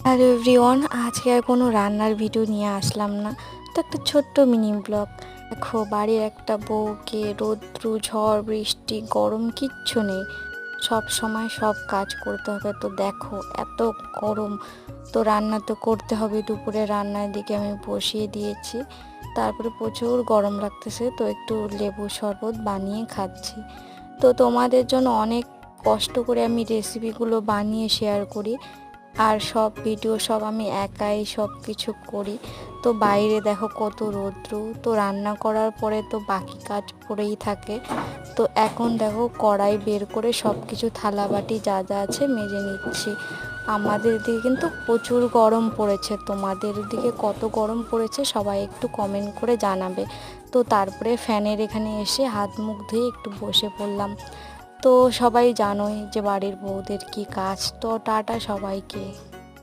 Hello everyone, আজকে আর কোনো রান্নার ভিডিও নিয়ে আসলাম না। তো একটা ছোট্ট মিনি ব্লগ। দেখো, বাড়ির একটা বউকে রৌদ্র ঝড় বৃষ্টি গরম কিচ্ছু নেই, সব সময় সব কাজ করতে হবে। তো দেখো এত গরম, তো রান্না তো করতে হবে। দুপুরে রান্নার দিকে আমি বসিয়ে দিয়েছি, তারপরে প্রচুর গরম লাগতেছে, তো একটু লেবু শরবত বানিয়ে খাচ্ছি। তো তোমাদের জন্য অনেক কষ্ট করে আমি রেসিপিগুলো বানিয়ে শেয়ার করি, আর সব ভিডিও সব আমি একাই সব কিছু করি। তো বাইরে দেখো কত রৌদ্র, তো রান্না করার পরে তো বাকি কাজ পড়েই থাকে। তো এখন দেখো কড়াই বের করে সব কিছু থালা বাটি যা যা আছে মেজে নিচ্ছি। আমাদের দিকে কিন্তু প্রচুর গরম পড়েছে, তোমাদের দিকে কত গরম পড়েছে সবাই একটু কমেন্ট করে জানাবে। তো তারপরে ফ্যানের এখানে এসে হাত মুখ ধুয়ে একটু বসে পড়লাম। তো সবাই জানোই যে বাড়ির বউদের কি কাজ। তো টাটা সবাইকে।